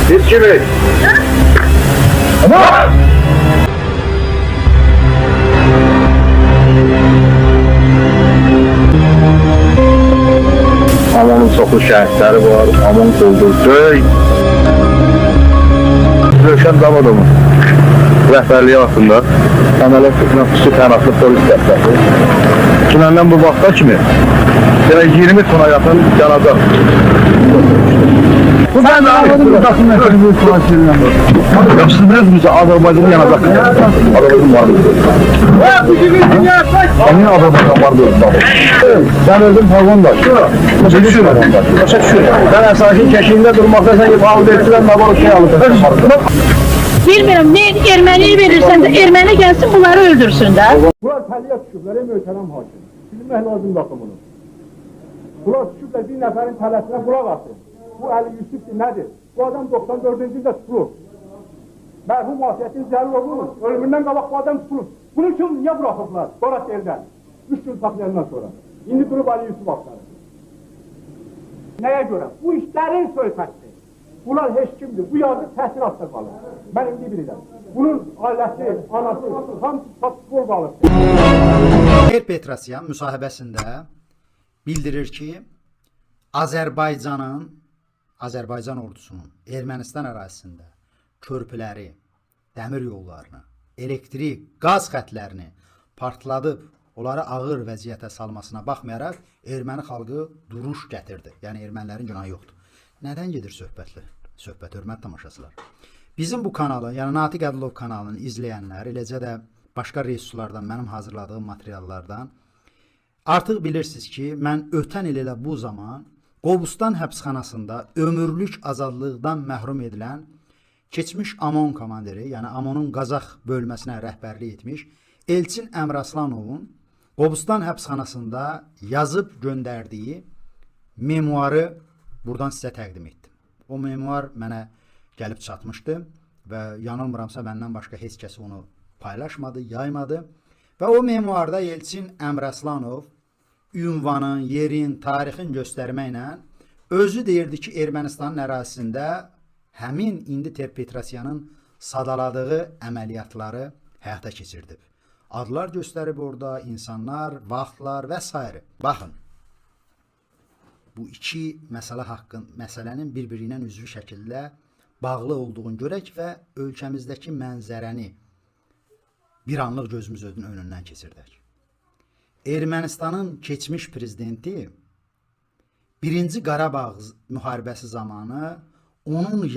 Hiç gibi. Ama! Amonun çoxlu şəhidləri var, Amon quldur, Göy. Rövşən Davadovun rəhbərliyi altında əməliyyat tutulan xüsusi təyinatlı polis dəstəsi. Dünəndən bu vaxta kimi 20 tona yaxın cənazə. Bu ben de anladım bu takım meselesi bu savaşlarından. Yapsınız bize Azerbaycan'ın yanacak. Azerbaycan var mı? Senin Azerbaycan var mı? Ben öldüm pardonda. Ben esasın keşiğinde durmakta sen yapağlı ettiler nabalık şey alıp. Bilmiyorum ne Ermeniyi verirsen de Ermeni gelsin bunları öldürsün de. Bunlar təliyə düşüblər, möhtərəm hakim. Bilmək lazım baxımını. Bunlar düşüblər bir nəfərin tələsinə qulaq atır. Bu Əli Yusufdur, nədir? Bu adam 94-cü ildə tutulub. Mərhum Vasiyyətin Cəllovun ölümündən qabaq bu adam tutulub. Bunu üçün niyə bırakıblar? Sonra eldən. 3 gün saxlayandan sonra. İndi durub Ali Yusuf axtarır. Nəyə görə? Bu işlərin söhbətdir. Bunlar heç kimdir. Bu yazı təhsil altında qalır. Mən indi bilirəm. Bunun ailəsi, anası, hamısı tutqol qalır. Petrosyan müsahibəsində bildirir ki, Azərbaycan ordusunun Ermənistan ərazisində körpüləri, dəmir yollarını, elektrik, qaz xətlərini partladıb, onları ağır vəziyyətə salmasına baxmayaraq erməni xalqı duruş gətirdi. Yəni ermənilərin günahı yoxdur. Nədən gedir söhbət, hörmət tamaşaçılar? Bizim bu kanalı, yəni Natiq Ədilov kanalını izləyənlər, eləcə də başqa resurslardan, mənim hazırladığım materiallardan artıq bilirsiniz ki, mən ötən il elə bu zaman Qobustan həbsxanasında ömürlük azadlıqdan məhrum edilən keçmiş Amon komandiri, yəni Amonun Qazax bölməsinə rəhbərlik etmiş Elçin Əmraslanovun Qobustan həbsxanasında yazıb göndərdiyi memuarı buradan sizə təqdim etdim. O memuar mənə gəlib çatmışdı və yanılmıramsa məndən başqa heç kəs onu paylaşmadı, yaymadı. Və o memuarda Elçin Əmraslanov ünvanın, yerin, tarixin göstərməklə özü deyirdi ki, Ermənistanın ərazisində həmin indi Petrosyanın sadaladığı əməliyyatları həyata keçirdib. Adlar göstərib orada, insanlar, vaxtlar və s. Baxın, bu iki məsələnin bir-biri ilə üzvü şəkildə bağlı olduğunu görək və ölkəmizdəki mənzərəni bir anlıq gözümüzün önündən keçirdək. Ermənistanın keçmiş prezidenti 1-ci Qarabağ müharibəsi zamanı onun